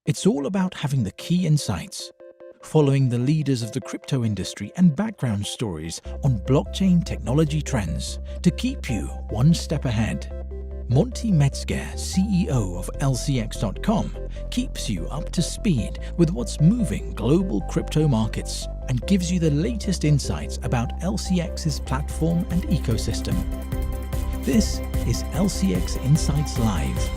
It's all about having the key insights, following the leaders of the crypto industry and background stories on blockchain technology trends to keep you one step ahead. Monty Metzger, CEO of LCX.com, keeps you up to speed with what's moving global crypto markets and gives you the latest insights about LCX's platform and ecosystem. This is LCX Insights Live.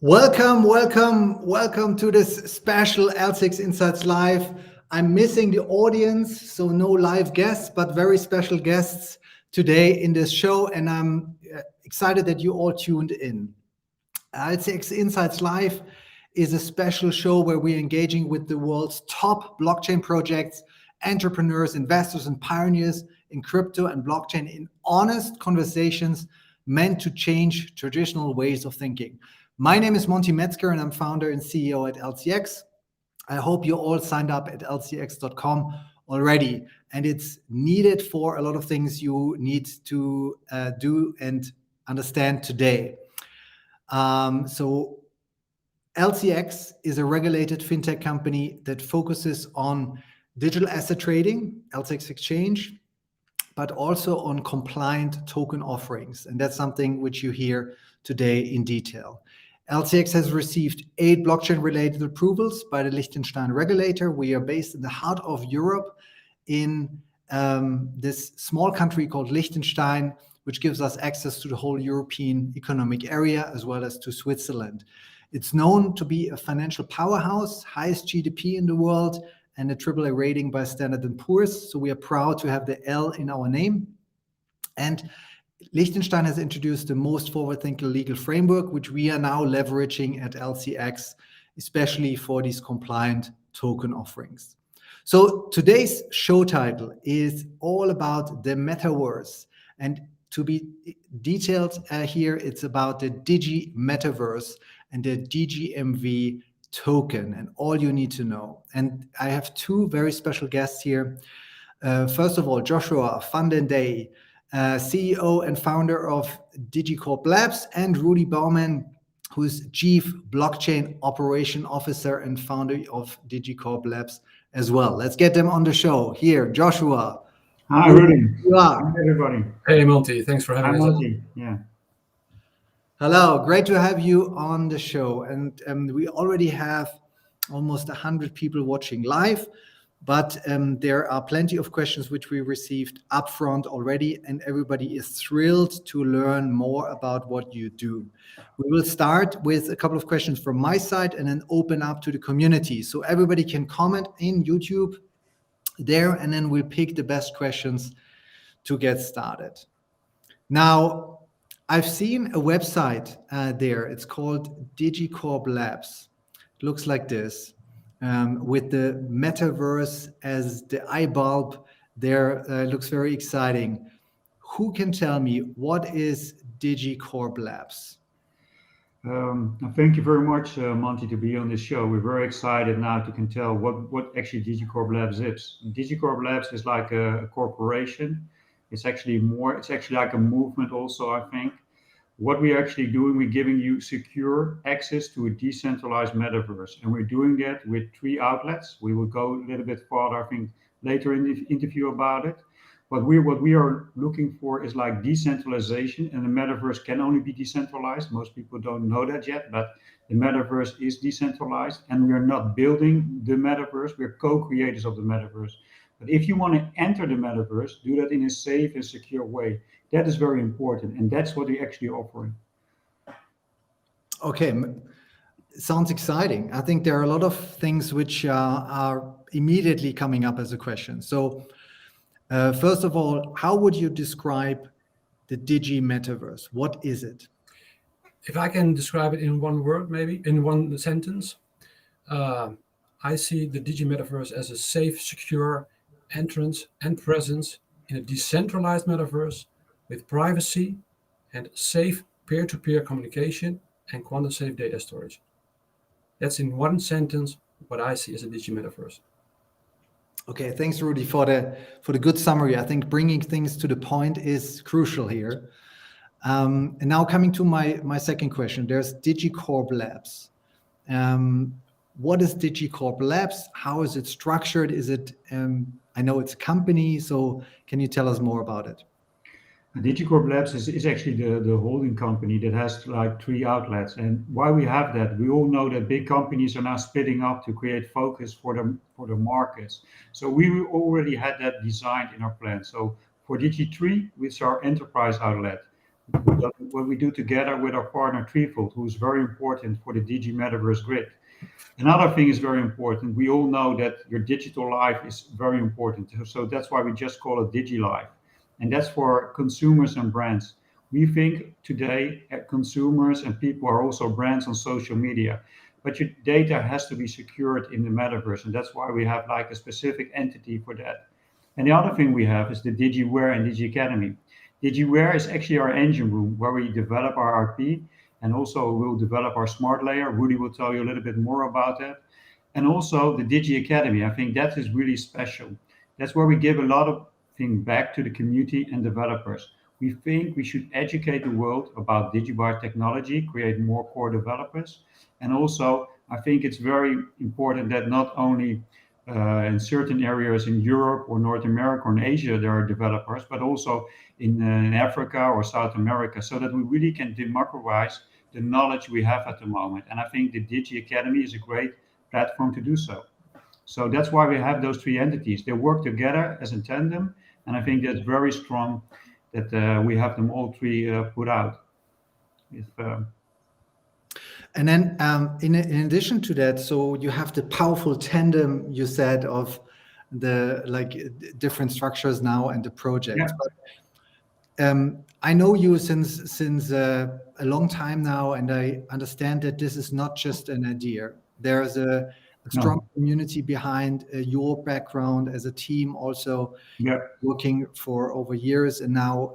Welcome to this special LCX Insights Live. I'm missing the audience, so no live guests, but very special guests today in this show, and I'm excited that you all tuned in. LCX Insights Live is a special show where we're engaging with the world's top blockchain projects, entrepreneurs, investors, and pioneers in crypto and blockchain in honest conversations meant to change traditional ways of thinking. My name is Monty Metzger, and I'm founder and CEO at LCX. I hope you all signed up at LCX.com already, and it's needed for a lot of things you need to do and understand today. So LCX is a regulated fintech company that focuses on digital asset trading, LCX Exchange, but also on compliant token offerings. And that's something which you hear today in detail. LCX has received 8 blockchain-related approvals by the Liechtenstein regulator. We are based in the heart of Europe in this small country called Liechtenstein, which gives us access to the whole European economic area as well as to Switzerland. It's known to be a financial powerhouse, highest GDP in the world, and a AAA rating by Standard & Poor's. So we are proud to have the L in our name. And Liechtenstein has introduced the most forward-thinking legal framework, which we are now leveraging at LCX, especially for these compliant token offerings. So today's show title is all about the metaverse. And to be detailed here, it's about the Digi Metaverse and the DGMV Token and all you need to know. And I have 2 very special guests here. First of all, Jozua van den Deijl, CEO and founder of DigiCorp Labs, and Rudy Bouwman, who's Chief Blockchain Operation Officer and founder of DigiCorp Labs as well. Let's get them on the show. Here, Jozua. Hi, Rudy. You are. Hi, everybody. Hey, Monty. Thanks for having us. Hi, Monty. Yeah. Hello. Great to have you on the show. And we already have almost 100 people watching live. But there are plenty of questions which we received upfront already, and everybody is thrilled to learn more about what you do. We will start with a couple of questions from my side and then open up to the community. So everybody can comment in YouTube there, and then we'll pick the best questions to get started. Now, I've seen a website there. It's called DigiCorp Labs. It looks like this. With the metaverse as the eye bulb there, looks very exciting. Who can tell me what is DigiCorp Labs? Thank you very much, Monty, to be on this show. We're very excited now to can tell what actually DigiCorp Labs is. DigiCorp Labs is like a corporation. It's actually like a movement also, I think. What we're actually doing, we're giving you secure access to a decentralized metaverse. And we're doing that with 3 outlets. We will go a little bit farther, I think, later in the interview about it. But what we are looking for is like decentralization, and the metaverse can only be decentralized. Most people don't know that yet, but the metaverse is decentralized, and we are not building the metaverse. We're co-creators of the metaverse. But if you want to enter the metaverse, do that in a safe and secure way. That is very important, and that's what we're actually offering. Okay, sounds exciting. I think there are a lot of things which are immediately coming up as a question. So first of all, how would you describe the Digi Metaverse? What is it? If I can describe it in one word, maybe in one sentence, I see the Digi Metaverse as a safe, secure entrance and presence in a decentralized metaverse with privacy and safe peer-to-peer communication and quantum-safe data storage. That's in one sentence what I see as a Digi Metaverse. Okay, thanks, Rudy, for the good summary. I think bringing things to the point is crucial here. And now coming to my second question, there's DigiCorp Labs. What is DigiCorp Labs? How is it structured? Is it? I know it's a company, so can you tell us more about it? DigiCorp Labs is actually the holding company that has like 3 outlets. And why we have that, we all know that big companies are now splitting up to create focus for the markets. So we already had that designed in our plan. So for Digi3, which is our enterprise outlet, what we do together with our partner Threefold, who is very important for the Digi Metaverse grid. Another thing is very important. We all know that your digital life is very important. So that's why we just call it DigiLife. And that's for consumers and brands. We think today consumers and people are also brands on social media, but your data has to be secured in the metaverse, and that's why we have like a specific entity for that. And the other thing we have is the DigiWare and Digi Academy. DigiWare is actually our engine room where we develop our RP, and also we'll develop our smart layer. Rudy will tell you a little bit more about that. And also the Digi Academy, I think that is really special. That's where we give a lot of things back to the community and developers. We think we should educate the world about DigiByte technology, create more core developers. And also, I think it's very important that not only in certain areas in Europe or North America or in Asia there are developers, but also in Africa or South America, so that we really can democratize the knowledge we have at the moment. And I think the Digi Academy is a great platform to do so. So that's why we have those 3 entities. They work together as a tandem, and I think that's very strong that we have them all 3 put out. And then in addition to that, so you have the powerful tandem you said of the different structures now and the projects. Yeah. But I know you since a long time now, and I understand that this is not just an idea. There's a strong community behind your background as a team, also working for over years. And now,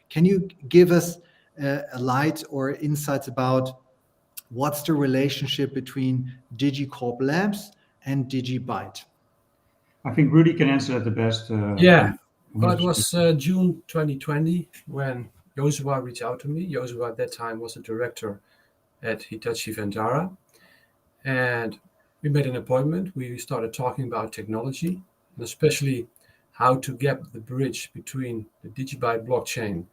can you give us a light or insights about what's the relationship between DigiCorp Labs and DigiByte? I think Rudy can answer that the best. Well, it was June 2020 when Jozua reached out to me. Jozua at that time was the director at Hitachi Vantara. And we made an appointment. We started talking about technology, and especially how to get the bridge between the DigiByte blockchain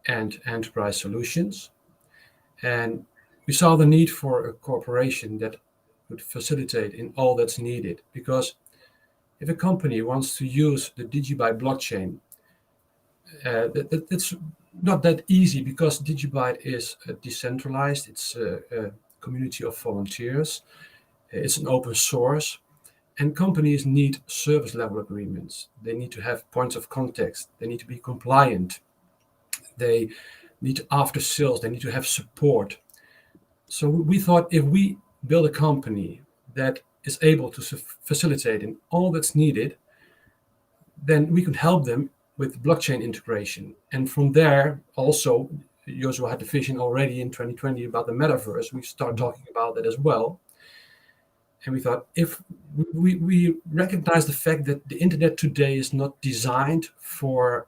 and enterprise solutions. And we saw the need for a corporation that would facilitate in all that's needed. Because if a company wants to use the DigiByte blockchain, it's not that easy, because DigiByte is decentralized. It's a community of volunteers. It's an open source, and companies need service level agreements. They need to have points of contact. They need to be compliant. They need after sales. They need to have support. So we thought, if we build a company that is able to facilitate in all that's needed, then we could help them with blockchain integration. And from there, also, Jozua had the vision already in 2020 about the metaverse. We started talking about that as well. And we thought, if we recognize the fact that the internet today is not designed for,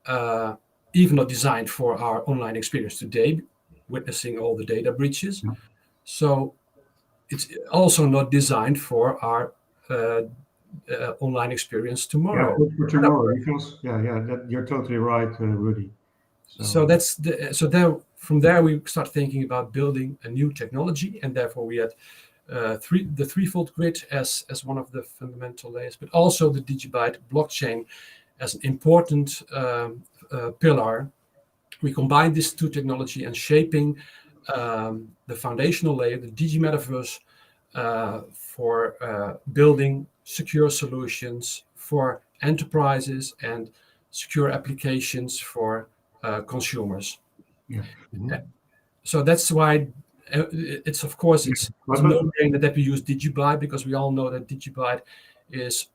even not designed for our online experience today, witnessing all the data breaches. Yeah. So it's also not designed for our online experience tomorrow. Yeah, for tomorrow. Because, you're totally right, Rudy. From there we start thinking about building a new technology, and therefore we had the threefold grid as one of the fundamental layers, but also the DigiByte blockchain as an important pillar. We combine these 2 technology and shaping the foundational layer, the Digi Metaverse, for building secure solutions for enterprises and secure applications for consumers. Yeah. So that's why it's no brainer that we use DigiByte, because we all know that DigiByte is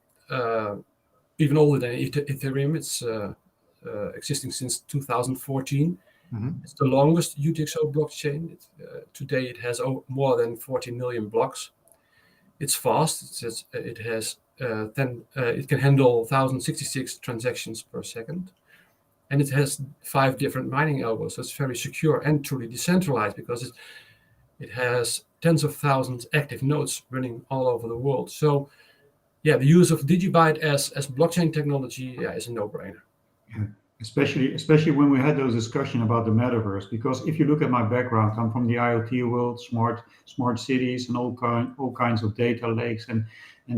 even older than Ethereum. It's existing since 2014. Mm-hmm. It's the longest UTXO blockchain. Today it has more than 40 million blocks. It's fast. It has it can handle 1066 transactions per second. And it has 5 different mining elbows. So it's very secure and truly decentralized because it has tens of thousands active nodes running all over the world. So yeah, the use of DigiByte as blockchain technology is a no-brainer. Yeah. Especially when we had those discussions about the metaverse, because if you look at my background, I'm from the IoT world, smart cities, and all kinds of data lakes and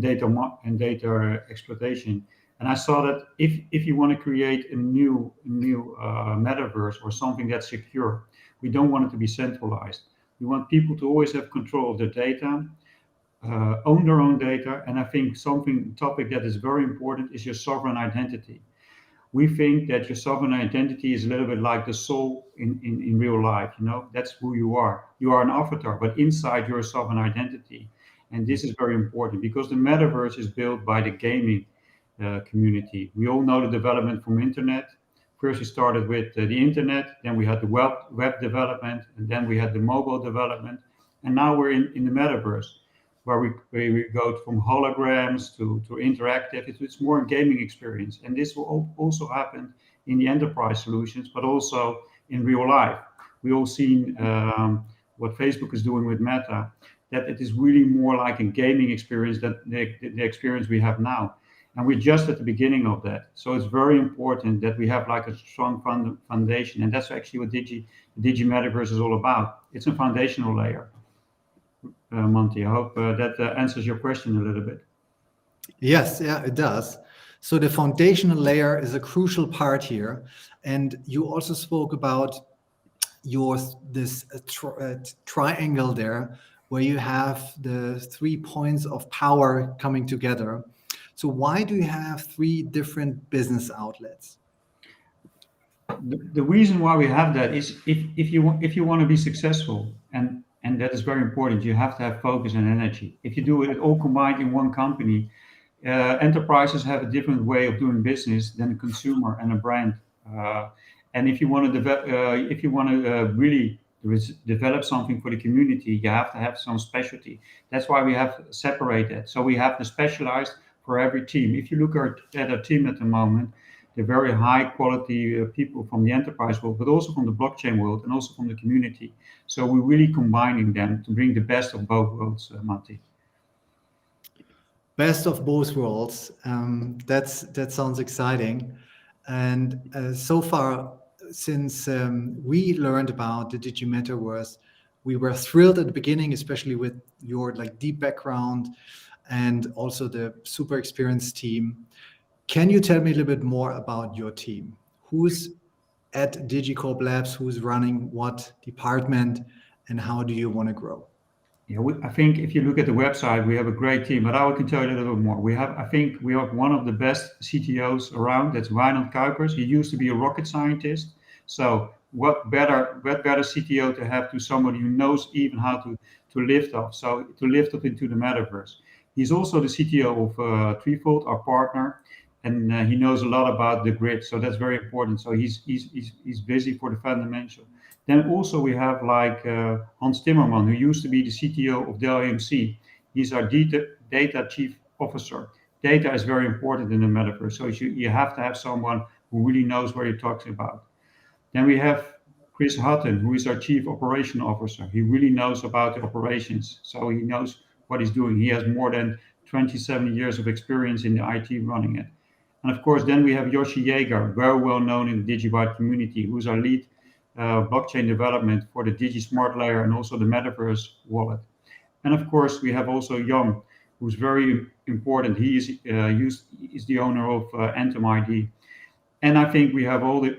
data exploitation. And I saw that if you want to create a new metaverse or something that's secure, we don't want it to be centralized. We want people to always have control of their data, own their own data, and I think topic that is very important is your sovereign identity. We think that your sovereign identity is a little bit like the soul in real life. That's who you are. You are an avatar, but inside you're a sovereign identity. And this is very important because the metaverse is built by the gaming community. We all know the development from internet. First we started with the internet, then we had the web development, and then we had the mobile development. And now we're in the metaverse, where we go from holograms to interactive. It's more a gaming experience. And this will also happen in the enterprise solutions, but also in real life. We all seen what Facebook is doing with Meta, that it is really more like a gaming experience than the experience we have now. And we're just at the beginning of that. So it's very important that we have like a strong foundation. And that's actually what Digi Metaverse is all about. It's a foundational layer. Monty, I hope that answers your question a little bit. Yes, yeah, it does. So the foundational layer is a crucial part here. And you also spoke about this triangle there, where you have the 3 points of power coming together. So why do you have 3 different business outlets? The reason why we have that is if you want to be successful, and that is very important, you have to have focus and energy. If you do it all combined in one company, enterprises have a different way of doing business than a consumer and a brand. And if you want to really develop something for the community, you have to have some specialty. That's why we have separated. So we have the specialized for every team. If you look at our team at the moment, they're very high quality people from the enterprise world, but also from the blockchain world and also from the community. So we're really combining them to bring the best of both worlds, Monty. Best of both worlds. That sounds exciting. And so far, since we learned about the Digi Metaverse, we were thrilled at the beginning, especially with your deep background and also the super experienced team. Can you tell me a little bit more about your team? Who's at DigiCorp Labs? Who's running what department? And how do you want to grow? Yeah, I think if you look at the website, we have a great team, but I can tell you a little bit more. I think we have one of the best CTOs around. That's Reinhard Kuipers. He used to be a rocket scientist. So what better CTO to have to somebody who knows even how to lift off, so to lift up into the metaverse. He's also the CTO of Threefold, our partner, and he knows a lot about the grid. So that's very important. So he's busy for the fundamental. Then also we have Hans Timmerman, who used to be the CTO of Dell EMC. He's our data chief officer. Data is very important in the metaverse. So you have to have someone who really knows what you're talking about. Then we have Chris Hutton, who is our chief operation officer. He really knows about the operations. So he knows what he's doing. He has more than 27 years of experience in the IT running it. And of course, then we have Yoshi Jaeger, very well known in the DigiByte community, who's our lead blockchain development for the Digi Smart Layer and also the Metaverse wallet. And of course, we have also Jan, who's very important. He is the owner of Anthem ID. And I think we have all the,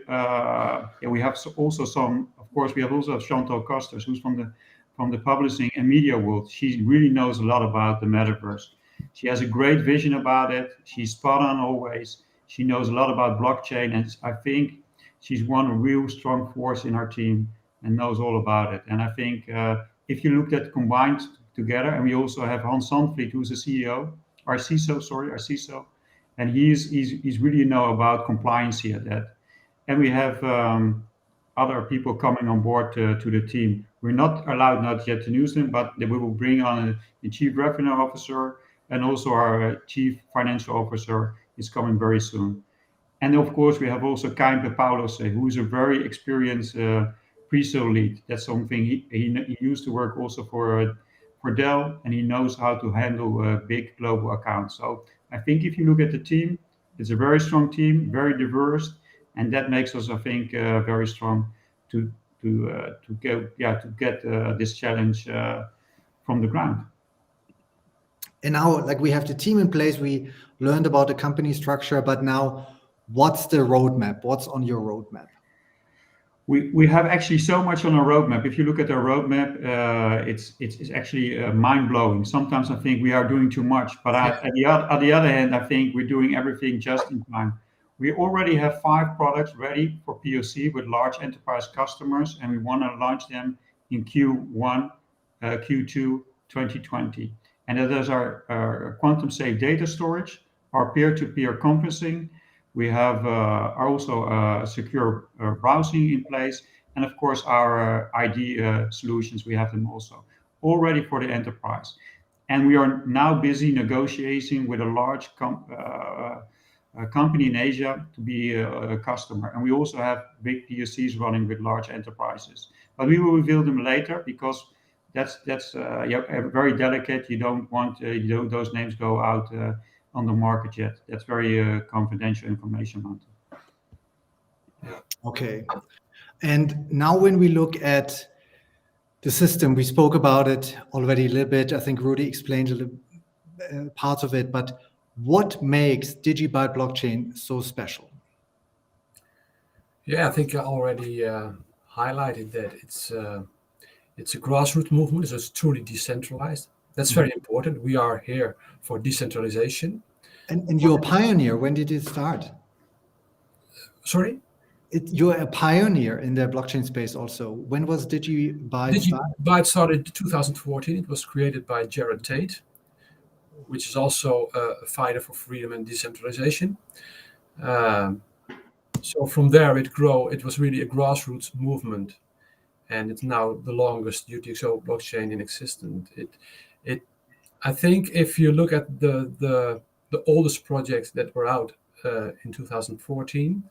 we have also some, of course, we have also Chantal Costers, who's from the publishing and media world. She really knows a lot about the Metaverse. She has a great vision about it. She's spot on always. She knows a lot about blockchain, and I think she's one real strong force in our team and knows all about it. And I think if you look at combined together, and we also have Hans Sandvliet, who's the CEO, our CISO, and he's really know about compliance here. That, and we have other people coming on board to the team. We're not allowed not yet to use them, but we will bring on a chief revenue officer, and also our Chief Financial Officer is coming very soon. And of course, we have also Kaimpe Paulos, who is a very experienced pre-sale lead. That's something he used to work also for Deijl, and he knows how to handle big global accounts. So I think if you look at the team, it's a very strong team, very diverse, and that makes us, I think, very strong to get this challenge from the ground. And now, like, we have the team in place, we learned about the company structure, but now what's the roadmap? What's on your roadmap? We have actually so much on our roadmap. If you look at our roadmap, it's actually mind-blowing. Sometimes I think we are doing too much, but at the other hand, I think we're doing everything just in time. We already have 5 products ready for POC with large enterprise customers, and we want to launch them in Q1, Q2 2020. And that is our quantum safe data storage, our peer-to-peer conferencing. We have also secure browsing in place, and of course our ID solutions. We have them also all ready for the enterprise. And we are now busy negotiating with a large company in Asia to be a customer. And we also have big POCs running with large enterprises. But we will reveal them later because that's very delicate. You don't want those names go out on the market yet. That's very confidential information, Monty. Okay. And now when we look at the system, we spoke about it already a little bit. I think Rudy explained a little parts of it, but what makes DigiByte blockchain so special? Yeah, I think I already highlighted that it's a grassroots movement, so it's truly decentralized. That's very important. We are here for decentralization. And you're a pioneer. When did it start? Sorry? You're a pioneer in the blockchain space also. When was DigiByte started? DigiByte started in 2014. It was created by Jared Tate, which is also a fighter for freedom and decentralization. So from there it was really a grassroots movement, and it's now the longest UTXO blockchain in existence. I think if you look at the oldest projects that were out in 2014,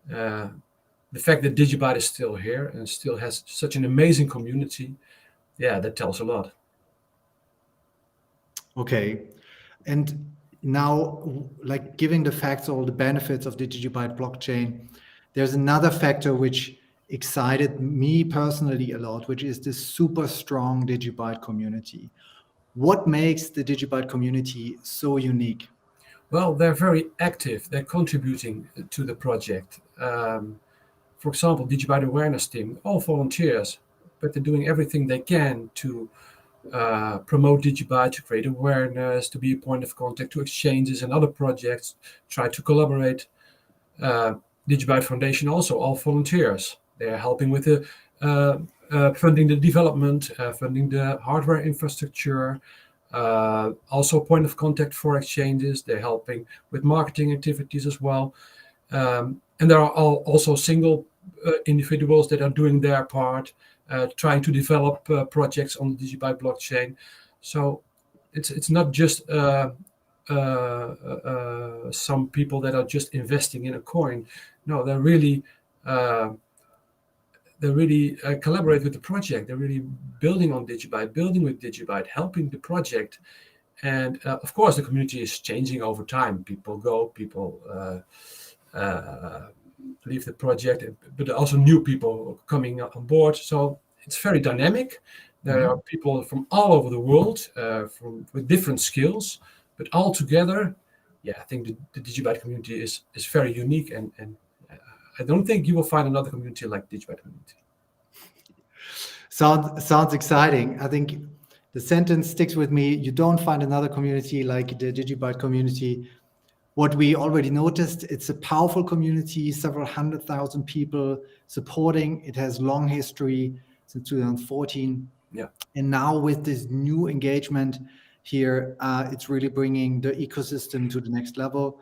the fact that DigiByte is still here and still has such an amazing community, that tells a lot. Okay. And now, like, giving the facts, all the benefits of the DigiByte blockchain, there's another factor which excited me personally a lot, which is this super strong DigiByte community. What makes the DigiByte community so unique? Well, they're very active. They're contributing to the project. For example, DigiByte awareness team, all volunteers, but they're doing everything they can to promote DigiByte, to create awareness, to be a point of contact to exchanges and other projects, try to collaborate. DigiByte Foundation also, all volunteers. They're helping with the funding the development, funding the hardware infrastructure, also point of contact for exchanges. They're helping with marketing activities as well. And there are also single individuals that are doing their part, trying to develop projects on the DigiByte blockchain. So it's not just some people that are just investing in a coin. No, they're really collaborate with the project. They're really building on DigiByte, building with DigiByte, helping the project. And of course, the community is changing over time. People go, people leave the project, but also new people coming on board. So it's very dynamic. There are people from all over the world with different skills, but all together, I think the DigiByte community is very unique, and I don't think you will find another community like DigiByte community. Sounds exciting. I think the sentence sticks with me. You don't find another community like the DigiByte community. What we already noticed, it's a powerful community, several 100,000 people supporting. It has long history since 2014. Yeah. And now with this new engagement here, it's really bringing the ecosystem to the next level.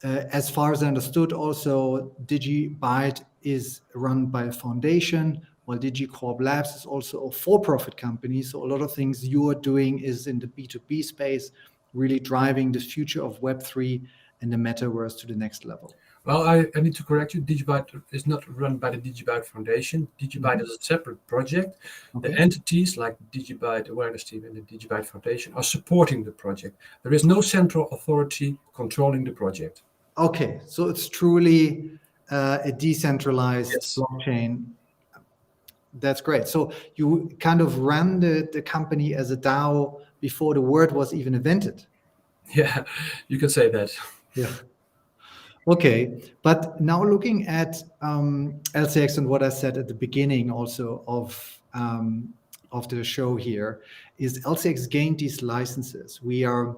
As far as I understood, also DigiByte is run by a foundation, while DigiCorp Labs is also a for-profit company. So a lot of things you are doing is in the B2B space. really driving the future of Web3 and the metaverse to the next level? Well, I need to correct you. DigiByte is not run by the DigiByte Foundation. DigiByte is a separate project. Okay. The entities like the DigiByte Awareness Team and the DigiByte Foundation are supporting the project. There is no central authority controlling the project. Okay, so it's truly a decentralized blockchain. That's great. So you kind of ran the company as a DAO before the word was even invented. Yeah, you can say that. Yeah. Okay, but now looking at LCX and what I said at the beginning also of the show here is LCX gained these licenses. We are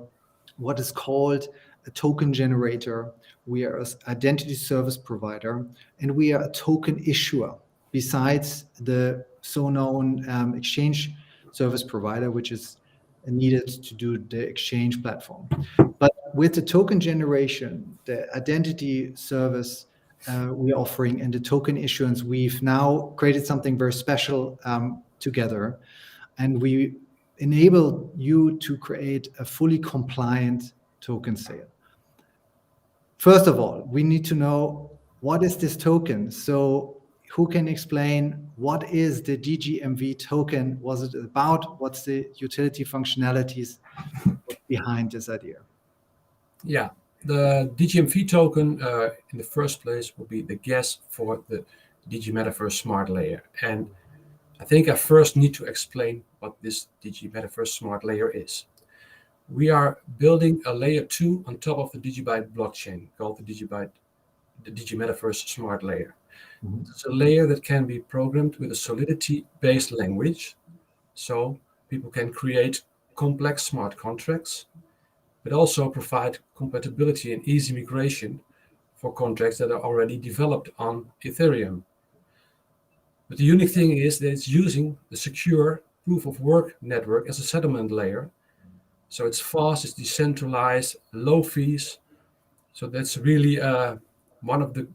what is called a token generator. We are an identity service provider, and we are a token issuer. Besides the so-known exchange service provider, which is needed to do the exchange platform. But with the token generation, the identity service we're offering, and the token issuance, we've now created something very special together. And we enable you to create a fully compliant token sale. First of all, we need to know, what is this token? So who can explain what is the DGMV token? Was it about? What's the utility functionalities behind this idea? Yeah, the DGMV token in the first place will be the gas for the Digi Metaverse smart layer. And I think I first need to explain what this Digi Metaverse smart layer is. We are building a layer 2 on top of the DigiByte blockchain called the Digi Metaverse smart layer. It's a layer that can be programmed with a Solidity-based language, so people can create complex smart contracts, but also provide compatibility and easy migration for contracts that are already developed on Ethereum. But the unique thing is that it's using the secure proof-of-work network as a settlement layer. So it's fast, it's decentralized, low fees. So that's really one of the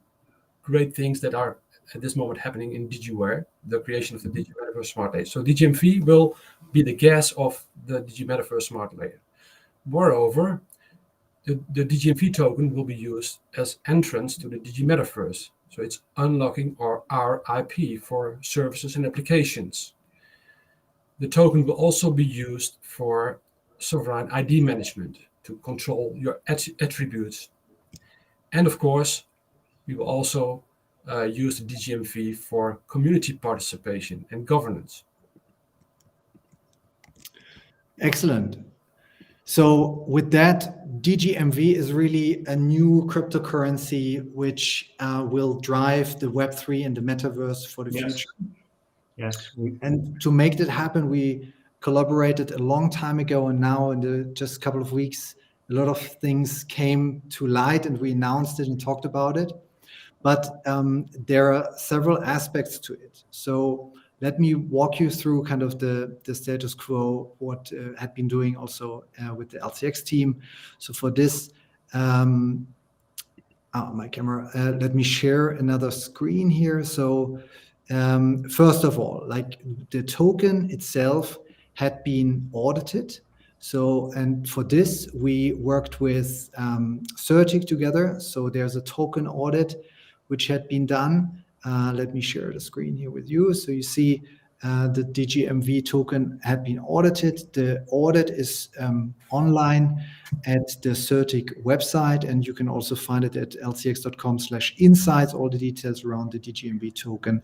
great things that are at this moment happening in DigiWare, the creation of the Digi Metaverse smart layer. So DGMV will be the gas of the Digi Metaverse smart layer. Moreover, the DGMV token will be used as entrance to the Digi Metaverse. So it's unlocking our IP for services and applications. The token will also be used for sovereign ID management to control your attributes. And of course, we will also use the DGMV for community participation and governance. Excellent. So with that, DGMV is really a new cryptocurrency which will drive the Web3 and the metaverse for the future. Yes. And to make that happen, we collaborated a long time ago, and now in the just couple of weeks, a lot of things came to light and we announced it and talked about it. But there are several aspects to it. So let me walk you through kind of the status quo, what had been doing also with the LCX team. So for this, my camera, let me share another screen here. So first of all, like the token itself had been audited. So, and for this, we worked with Certic together. So there's a token audit which had been done. Let me share the screen here with you. So you see the DGMV token had been audited. The audit is online at the Certic website, and you can also find it at lcx.com/insights, all the details around the DGMV token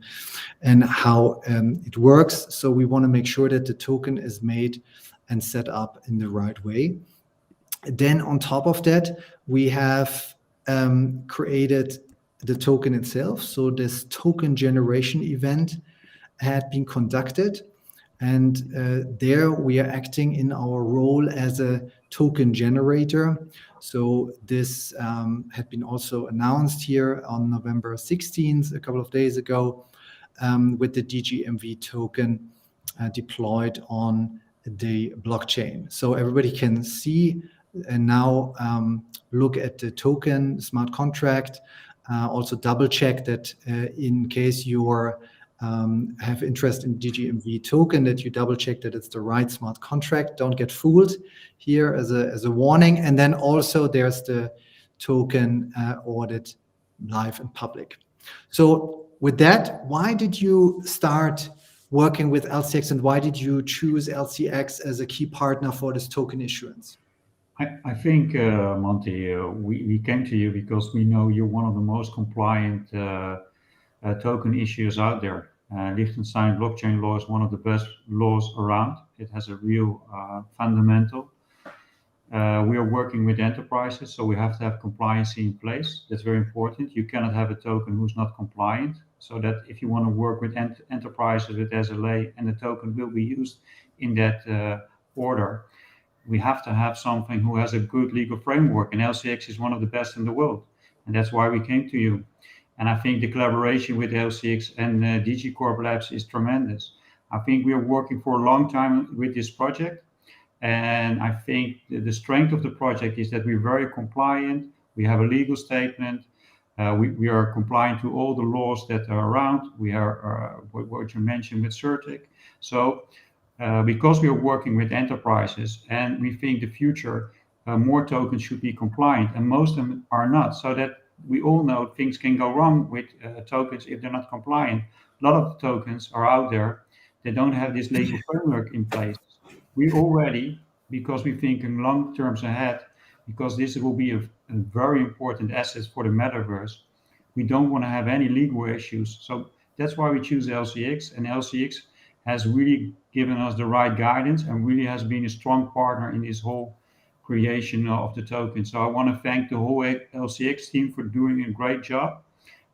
and how it works. So we want to make sure that the token is made and set up in the right way. Then on top of that, we have created the token itself. So this token generation event had been conducted, and there we are acting in our role as a token generator. So this had been also announced here on November 16th, a couple of days ago, with the DGMV token deployed on the blockchain. So everybody can see and now look at the token smart contract. Also double check that in case your have interest in DGMV token, that you double check that it's the right smart contract. Don't get fooled here as a warning. And then also there's the token audit live and public. So with that, why did you start working with LCX, and why did you choose LCX as a key partner for this token issuance? I think, Monty, we came to you because we know you're one of the most compliant token issuers out there. Liechtenstein blockchain law is one of the best laws around. It has a real fundamental. We are working with enterprises, so we have to have compliance in place. That's very important. You cannot have a token who's not compliant. So that if you want to work with enterprises with SLA and the token will be used in that order, we have to have something who has a good legal framework. And LCX is one of the best in the world. And that's why we came to you. And I think the collaboration with LCX and DigiCorp Labs is tremendous. I think we are working for a long time with this project. And I think the strength of the project is that we're very compliant. We have a legal statement. We are compliant to all the laws that are around. We are what you mentioned with CertiK. So because we are working with enterprises and we think the future, more tokens should be compliant, and most of them are not. So that we all know things can go wrong with tokens if they're not compliant. A lot of the tokens are out there. They don't have this legal framework in place. We already, because we're thinking long terms ahead, because this will be a very important asset for the metaverse, we don't want to have any legal issues. So that's why we choose LCX, and LCX has really given us the right guidance and really has been a strong partner in this whole creation of the token. So I want to thank the whole LCX team for doing a great job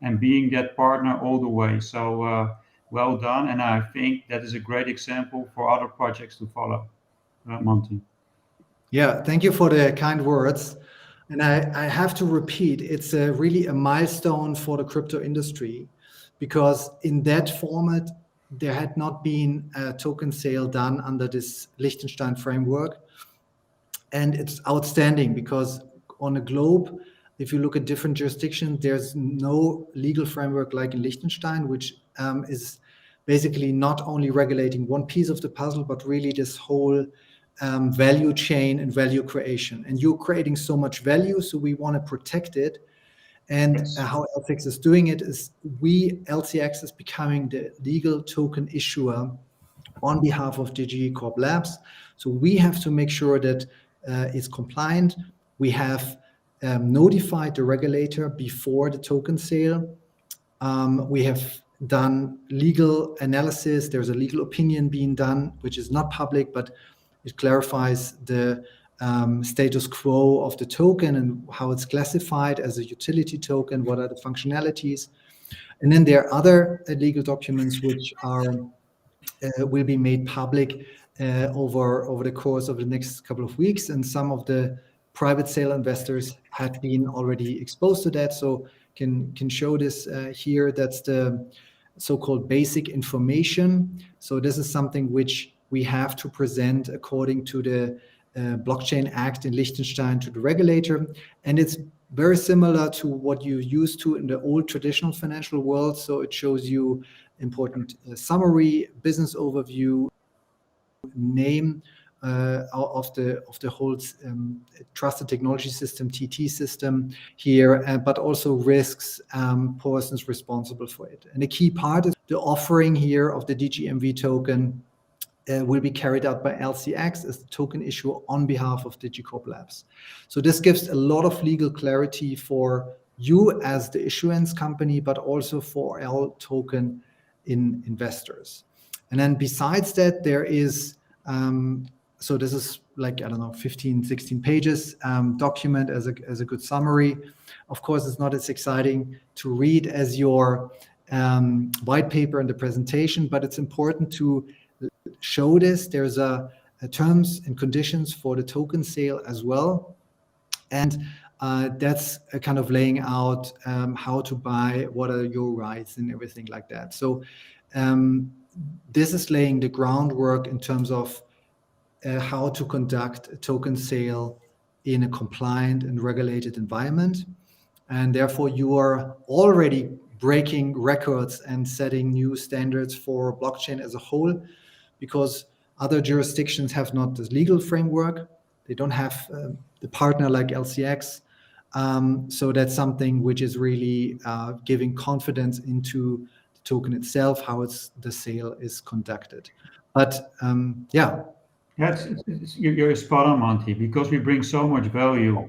and being that partner all the way. So well done. And I think that is a great example for other projects to follow. Monty. Yeah, thank you for the kind words. And I have to repeat, it's really a milestone for the crypto industry, because in that format, there had not been a token sale done under this Liechtenstein framework. And it's outstanding because on a globe, if you look at different jurisdictions, there's no legal framework like in Liechtenstein, which is basically not only regulating one piece of the puzzle, but really this whole value chain and value creation. And you're creating so much value, so we want to protect it. And Yes. how LCX is doing it is LCX is becoming the legal token issuer on behalf of DigiCorp Labs. So we have to make sure that it's compliant. We have notified the regulator before the token sale. We have done legal analysis. There's a legal opinion being done, which is not public, but it clarifies the status quo of the token and how it's classified as a utility token, what are the functionalities. And then there are other legal documents which are will be made public over the course of the next couple of weeks. And some of the private sale investors had been already exposed to that, so can show this here. That's the so-called basic information. So this is something which we have to present according to the Blockchain Act in Liechtenstein to the regulator. And it's very similar to what you used to in the old traditional financial world. So it shows you important summary, business overview, name of the whole trusted technology system, TT system here, but also risks, persons responsible for it. And a key part is the offering here of the DGMV token will be carried out by LCX as the token issuer on behalf of DigiCorp Labs. So this gives a lot of legal clarity for you as the issuance company, but also for our token investors. And then besides that, there is, so this is like, I don't know, 15, 16 pages document as a good summary. Of course, it's not as exciting to read as your white paper and the presentation, but it's important to show this. There's a terms and conditions for the token sale as well. And that's a kind of laying out how to buy, what are your rights and everything like that. So this is laying the groundwork in terms of how to conduct a token sale in a compliant and regulated environment. And therefore you are already breaking records and setting new standards for blockchain as a whole, because other jurisdictions have not this legal framework. They don't have the partner like LCX. So that's something which is really giving confidence into the token itself, how the sale is conducted. But yeah. You're spot on, Monty, because we bring so much value,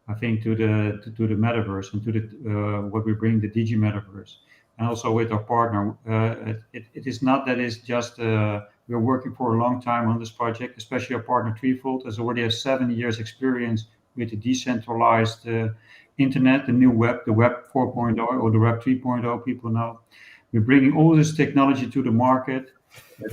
I think, to the metaverse and to the what we bring the Digi Metaverse, and also with our partner. It is not that it's just we're working for a long time on this project, especially our partner Threefold has already has 7 years experience with the decentralized internet, the new web, the web 4.0 or the web 3.0 people know. We're bringing all this technology to the market.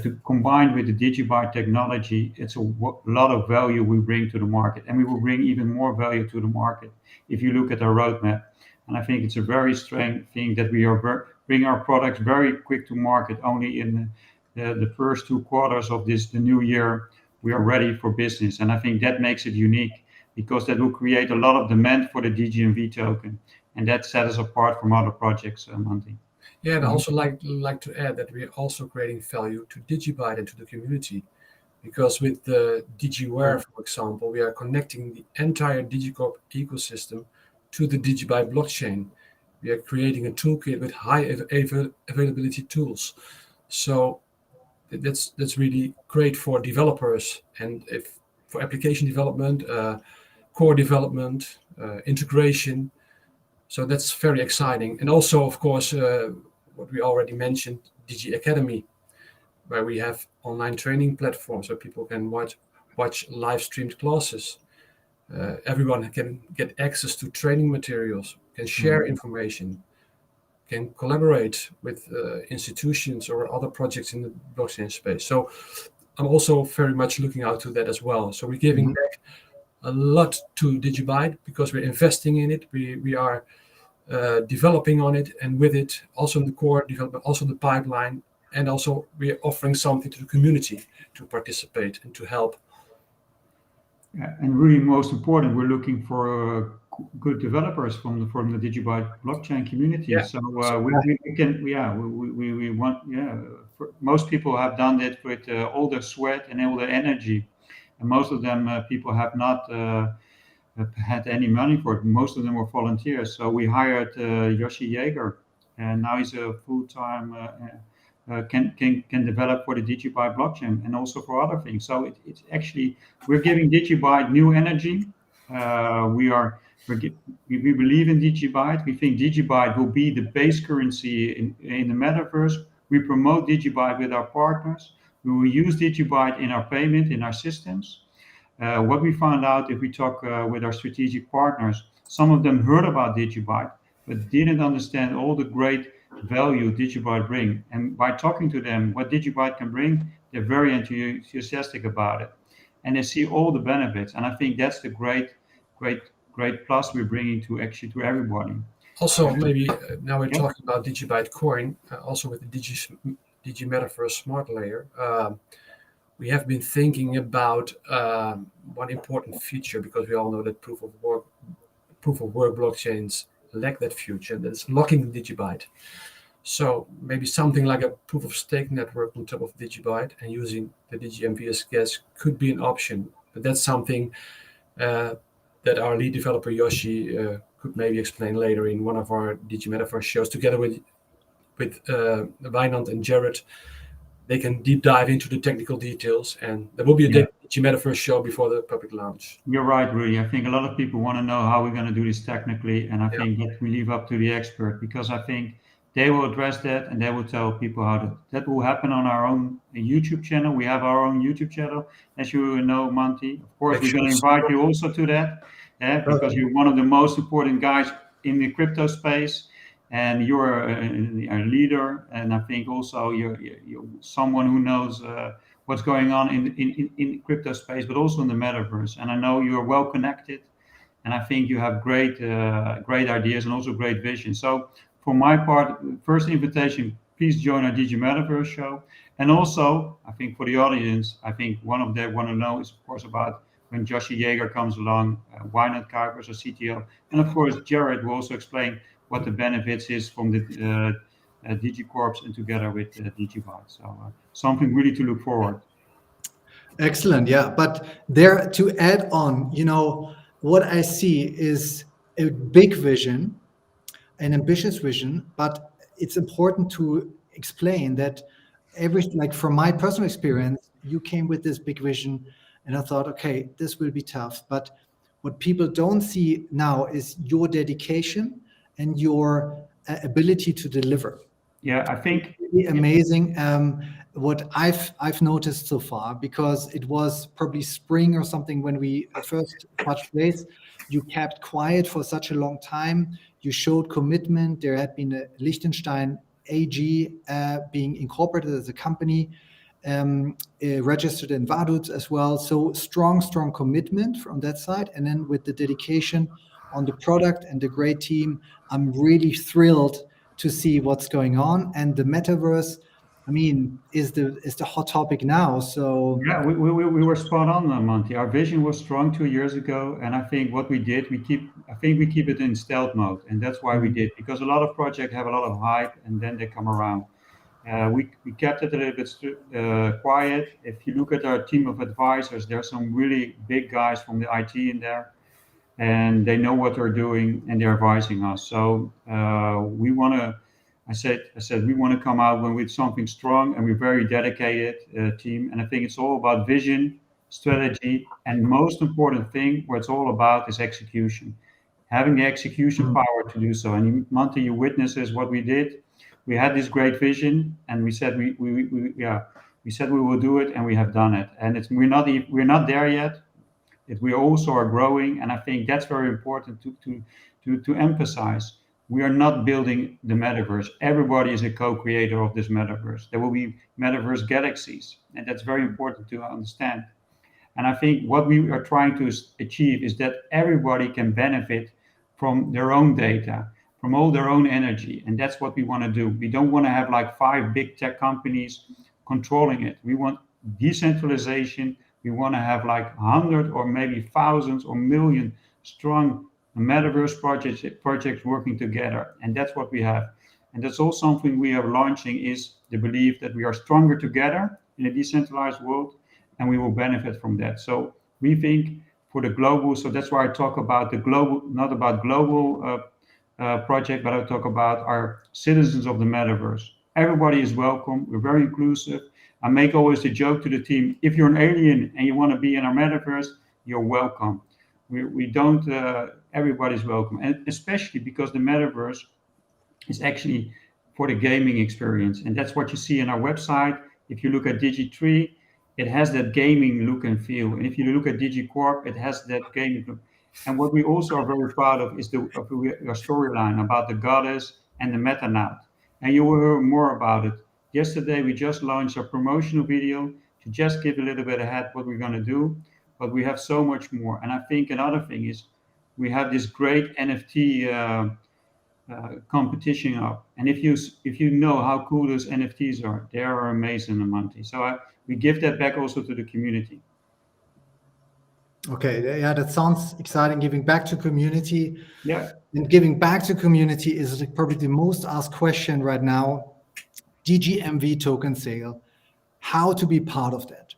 To combine with the DigiByte technology, it's a lot of value we bring to the market, and we will bring even more value to the market if you look at our roadmap. And I think it's a very strange thing that we are bring our products very quick to market. Only in the first 2 quarters of the new year, we are ready for business, and I think that makes it unique because that will create a lot of demand for the DGMV token, and that sets us apart from other projects, Monty. Yeah, and I also like to add that we are also creating value to DigiByte and to the community, because with the DigiWare, for example, we are connecting the entire DigiCorp ecosystem to the DigiByte blockchain. We are creating a toolkit with high availability tools. So that's really great for developers and for application development, core development, integration. So that's very exciting. And also, of course, what we already mentioned, Digi Academy, where we have online training platforms where people can watch live streamed classes. Everyone can get access to training materials, can share information, can collaborate with institutions or other projects in the blockchain space. So I'm also very much looking out to that as well. So we're giving back a lot to DigiByte because we're investing in it. We are developing on it, and with it also in the core development, also the pipeline, and also we are offering something to the community to participate and to help. Yeah, and really most important, we're looking for good developers from the DigiByte blockchain community. Yeah. So we want most people have done it with all their sweat and all their energy, and most of them people have not had any money for it. Most of them were volunteers. So we hired Yoshi Jaeger, and now he's a full-time can develop for the DigiByte blockchain and also for other things. So it's actually we're giving DigiByte new energy. We believe in DigiByte. We think DigiByte will be the base currency in the metaverse. We promote DigiByte with our partners. We will use DigiByte in our payment, in our systems. What we found out if we talk with our strategic partners, some of them heard about DigiByte, but didn't understand all the great value DigiByte bring. And by talking to them, what DigiByte can bring, they're very enthusiastic about it. And they see all the benefits. And I think that's the great plus we're bringing to everybody. Also, maybe now we're talking about DigiByte Coin, also with the Digi Metaverse Smart Layer. We have been thinking about one important feature, because we all know that proof of work blockchains lack that feature, that's locking DigiByte. So maybe something like a proof of stake network on top of DigiByte and using the DGMV as gas could be an option. But that's something that our lead developer Yoshi could maybe explain later in one of our Digi Metaverse shows together with Wijnand and Jared. They can deep dive into the technical details, and there will be a Digi Metaverse show before the public launch. You're right, Rudy. I think a lot of people want to know how we're going to do this technically, and I think that we leave up to the expert, because I think they will address that and they will tell people how that will happen on our own YouTube channel. We have our own YouTube channel, as you know, Monty. Of course, we're going to invite you also to that, because you're one of the most important guys in the crypto space. And you're a leader, and I think also you're someone who knows what's going on in crypto space, but also in the metaverse. And I know you're well connected, and I think you have great ideas and also great vision. So for my part, first invitation, please join our Digi Metaverse show. And also, I think for the audience, I think one of them want to know is, of course, about when Yoshi Jaeger comes along, Wijnand Kuipers, our CTO, and of course Jared will also explain what the benefits is from the DigiCorps and together with DigiByte. So something really to look forward. Excellent. Yeah. But there, to add on, what I see is a big vision, an ambitious vision, but it's important to explain that from my personal experience, you came with this big vision and I thought, okay, this will be tough. But what people don't see now is your dedication and your ability to deliver. Yeah, I think really amazing what I've noticed so far, because it was probably spring or something when we first touched base. You kept quiet for such a long time. You showed commitment. There had been a Liechtenstein AG being incorporated as a company, registered in Vaduz as well. So strong commitment from that side. And then with the dedication on the product and the great team, I'm really thrilled to see what's going on. And the metaverse, I mean, is the hot topic now. So yeah, we were spot on, Monty. Our vision was strong 2 years ago, and I think what we did, we keep it in stealth mode, and that's why we did, because a lot of projects have a lot of hype, and then they come around. We kept it a little bit quiet. If you look at our team of advisors, there's some really big guys from the IT in there, and they know what they're doing, and they're advising us. So we want to. I said we want to come out with something strong, and we're very dedicated team. And I think it's all about vision, strategy, and most important thing, what it's all about is execution. Having the execution power to do so. And Monty, you witnesses what we did. We had this great vision, and we said we said we will do it, and we have done it. And we're not there yet. We also are growing, and I think that's very important to emphasize. We are not building the metaverse. Everybody is a co-creator of this metaverse. There will be metaverse galaxies, and that's very important to understand. And I think what we are trying to achieve is that everybody can benefit from their own data, from all their own energy, and that's what we want to do. We don't want to have like 5 big tech companies controlling it. We want decentralization. We want to have like 100 or maybe thousands or million strong metaverse projects working together, and that's what we have. And that's also something we are launching, is the belief that we are stronger together in a decentralized world, and we will benefit from that. So we think for the global, so that's why I talk about the global, not about global project, but I talk about our citizens of the metaverse. Everybody is welcome. We're very inclusive. I make always the joke to the team, if you're an alien and you want to be in our metaverse, you're welcome. We don't, everybody's welcome. And especially because the metaverse is actually for the gaming experience. And that's what you see in our website. If you look at Digi3, it has that gaming look and feel. And if you look at DigiCorp, it has that gaming look. And what we also are very proud of is our storyline about the goddess and the meta-naut. And you will hear more about it. Yesterday, we just launched a promotional video to just give a little bit ahead what we're going to do. But we have so much more. And I think another thing is we have this great NFT competition up. And if you know how cool those NFTs are, they are amazing, Monty. So we give that back also to the community. Okay, yeah, that sounds exciting. Giving back to community. Yeah. And giving back to community is probably the most asked question right now. DGMV token sale, how to be part of that.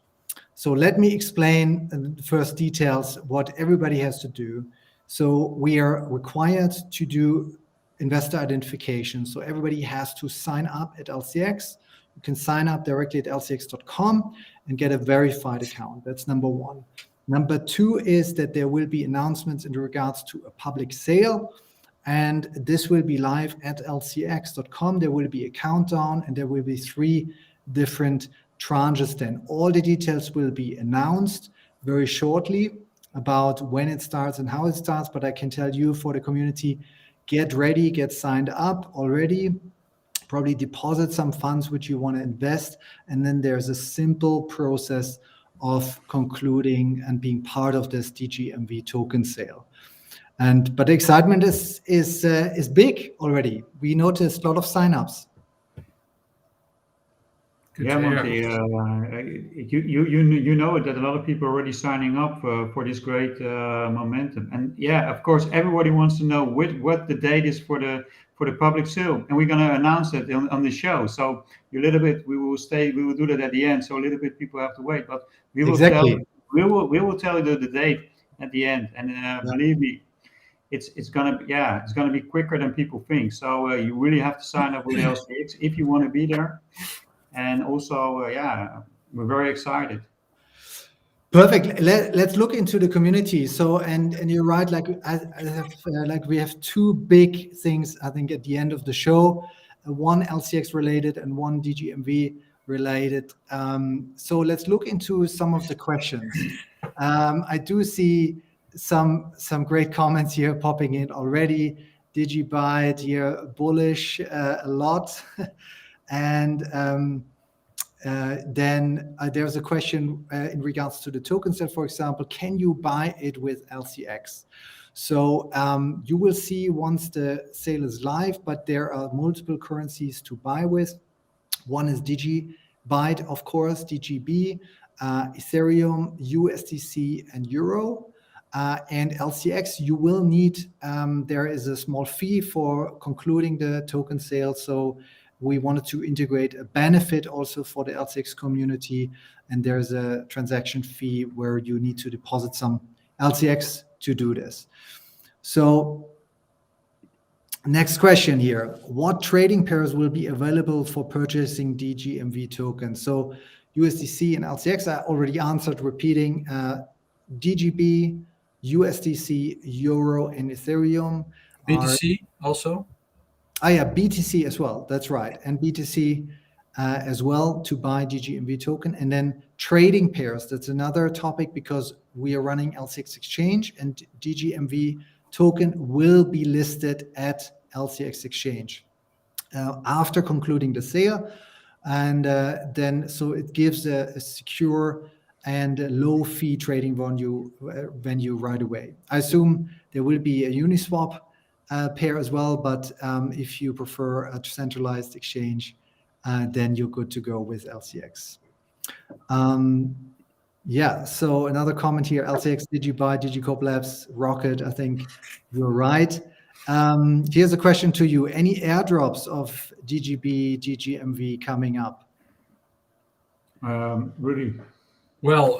So let me explain the first details, what everybody has to do. So we are required to do investor identification. So everybody has to sign up at LCX. You can sign up directly at lcx.com and get a verified account. That's number one. Number two is that there will be announcements in regards to a public sale. And this will be live at lcx.com. There will be a countdown, and there will be 3 different tranches then. All the details will be announced very shortly about when it starts and how it starts, but I can tell you for the community, get ready, get signed up already, probably deposit some funds which you want to invest, and then there's a simple process of concluding and being part of this DGMV token sale. But the excitement is big already. We noticed a lot of signups. Good Yeah, to hear. Monty, you know it that a lot of people are already signing up for this great momentum, and yeah, of course, everybody wants to know what the date is for the public sale, and we're going to announce it on the show. So a little bit, we will do that at the end. So a little bit, people have to wait, but we will Exactly. we will tell you the date at the end, and believe me, it's gonna be quicker than people think. So you really have to sign up with the LCX if you want to be there. And also, we're very excited. Perfect. Let's look into the community. So, and you're right. Like I have, like we have two big things. I think at the end of the show, one LCX related and one DGMV related. So let's look into some of the questions. I do see some great comments here popping in already. DigiByte here bullish a lot, and. Then there's a question in regards to the token set, for example, can you buy it with LCX? So you will see once the sale is live, but there are multiple currencies to buy with. One is DigiByte, of course, DGB, Ethereum, USDC, and Euro. And LCX, you will need, there is a small fee for concluding the token sale. So we wanted to integrate a benefit also for the LCX community, and there's a transaction fee where you need to deposit some LCX to do this. So next question here, what trading pairs will be available for purchasing DGMV tokens? So USDC and LCX, I already answered, repeating, DGB, USDC, Euro, and Ethereum. BTC also? Yeah, BTC as well. That's right. And BTC as well to buy DGMV token. And then trading pairs. That's another topic because we are running LCX exchange and DGMV token will be listed at LCX exchange after concluding the sale. And then so it gives a secure and a low fee trading venue right away. I assume there will be a Uniswap pair as well, but if you prefer a centralized exchange, then you're good to go with LCX. So another comment here, LCX, DigiByte, DigiCorp Labs, Rocket, I think you're right. Here's a question to you. Any airdrops of DGB, DGMV coming up? Rudy? Well,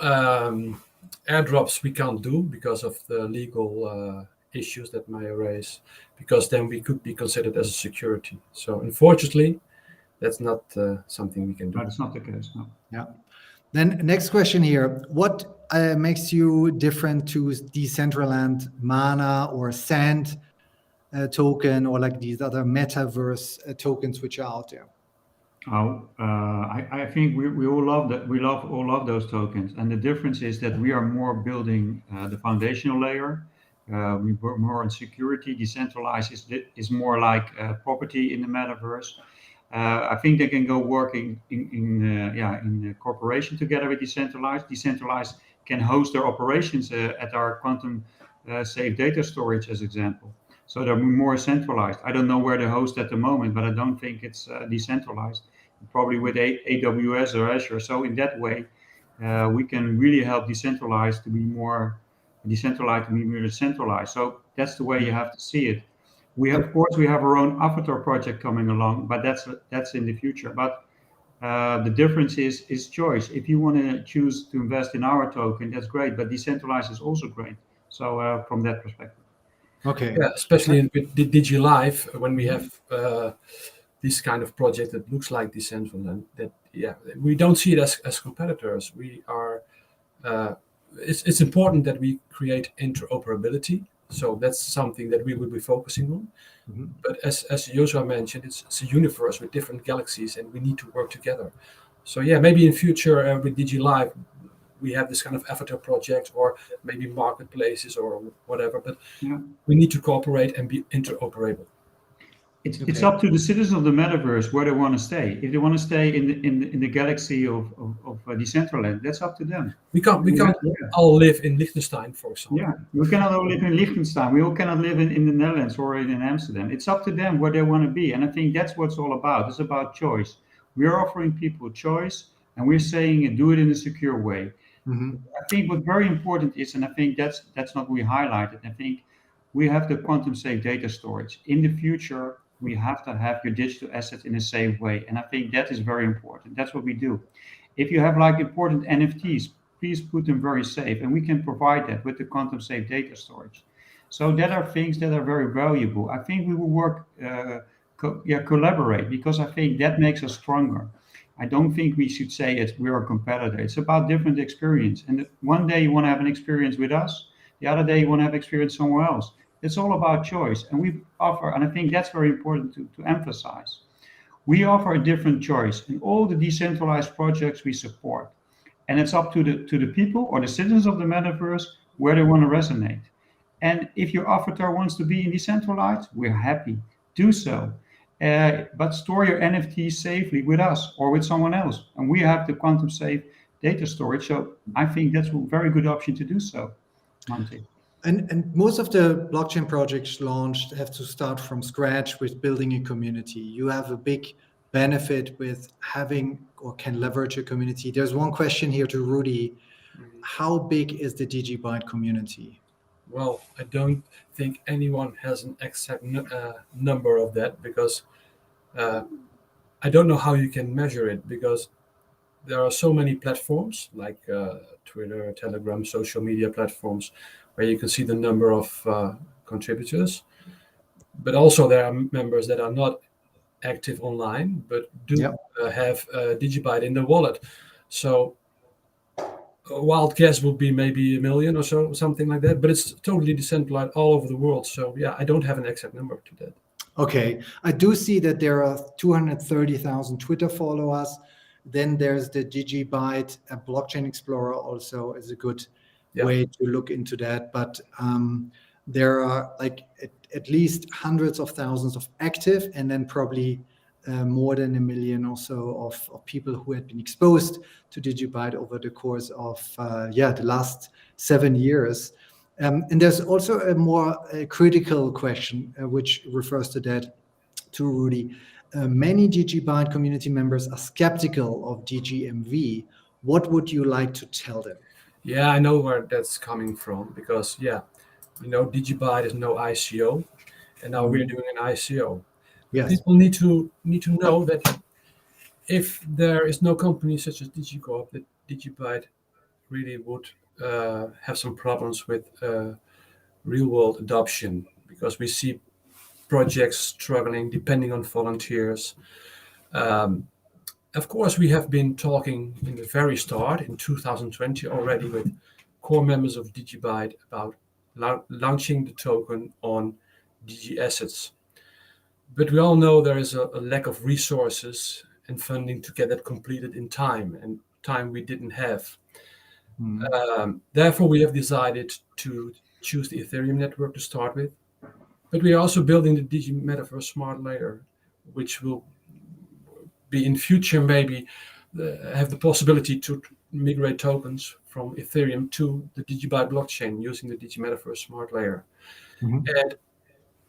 airdrops we can't do because of the legal issues that may arise, because then we could be considered as a security. So unfortunately, that's not something we can do. That's not the case, no. Yeah. Then next question here. What makes you different to Decentraland, Mana, or Sand token, or like these other metaverse tokens which are out there? I think we all love that. We all love those tokens. And the difference is that we are more building the foundational layer. We work more on security. Decentralized is more like property in the metaverse. I think they can go working in cooperation together with decentralized. Decentralized can host their operations at our quantum safe data storage, as example. So they're more centralized. I don't know where they host at the moment, but I don't think it's decentralized. Probably with AWS or Azure. So in that way, we can really help decentralized to be more centralized. So that's the way you have to see it. We have, of course, we have our own avatar project coming along, but that's in the future. But the difference is choice. If you want to choose to invest in our token, that's great. But decentralized is also great. So from that perspective. Okay. Yeah, especially with Digi Live, when we have this kind of project that looks like Decentraland, that we don't see it as competitors. We are. It's important that we create interoperability. So that's something that we will be focusing on. Mm-hmm. But as Jozua mentioned, it's a universe with different galaxies, and we need to work together. So maybe in future with Digi Live, we have this kind of avatar project, or maybe marketplaces or whatever. But we need to cooperate and be interoperable. It's up to the citizens of the metaverse where they want to stay. If they want to stay in the galaxy of Decentraland, that's up to them. We can't all live in Liechtenstein, for example. Yeah, we cannot all live in Liechtenstein. We all cannot live in the Netherlands or in Amsterdam. It's up to them where they want to be. And I think that's what it's all about. It's about choice. We are offering people choice, and we're saying do it in a secure way. I think what's very important is, and I think that's not what we highlighted. I think we have the quantum safe data storage. In the future, we have to have your digital assets in a safe way, and I think that is very important. That's what we do. If you have like important NFTs, please put them very safe, and we can provide that with the quantum safe data storage. So that are things that are very valuable. I think we will work, collaborate, because I think that makes us stronger. I don't think we should say we're a competitor. It's about different experience. And one day you want to have an experience with us, the other day you want to have experience somewhere else. It's all about choice. And we offer, and I think that's very important to emphasize. We offer a different choice in all the decentralized projects we support. And it's up to the people or the citizens of the metaverse where they want to resonate. And if your avatar wants to be in decentralized, we're happy. Do so. But store your NFTs safely with us or with someone else. And we have the quantum safe data storage. So I think that's a very good option to do so, Monty. And most of the blockchain projects launched have to start from scratch with building a community. You have a big benefit with having or can leverage a community. There's one question here to Rudy. How big is the DigiByte community? Well, I don't think anyone has an exact number of that, because I don't know how you can measure it, because there are so many platforms like Twitter, Telegram, social media platforms, where you can see the number of contributors. But also there are members that are not active online, but do have DigiByte in their wallet. So a wild guess would be maybe 1 million or so, something like that. But it's totally decentralized all over the world. So yeah, I don't have an exact number to that. Okay, I do see that there are 230,000 Twitter followers. Then there's the DigiByte blockchain explorer also is a good way to look into that. But there are like at least hundreds of thousands of active, and then probably more than 1 million or so of people who had been exposed to DigiByte over the course of the last 7 years. And there's also a more critical question, which refers to that, to Rudy. Many DigiByte community members are skeptical of DGMV. What would you like to tell them? Yeah, I know where that's coming from, because DigiByte is no ICO, and now we're doing an ICO. Yes. People need to know that if there is no company such as DigiCorp, that DigiByte really would have some problems with real-world adoption, because we see projects struggling depending on volunteers. Of course, we have been talking in the very start, in 2020 already, with core members of DigiByte about launching the token on Digi assets. But we all know there is a lack of resources and funding to get that completed in time, and time we didn't have. Therefore, we have decided to choose the Ethereum network to start with. But we are also building the Digi Metaverse smart layer, which will be in future maybe have the possibility to migrate tokens from Ethereum to the DigiByte blockchain using the Digi Metaverse smart layer. And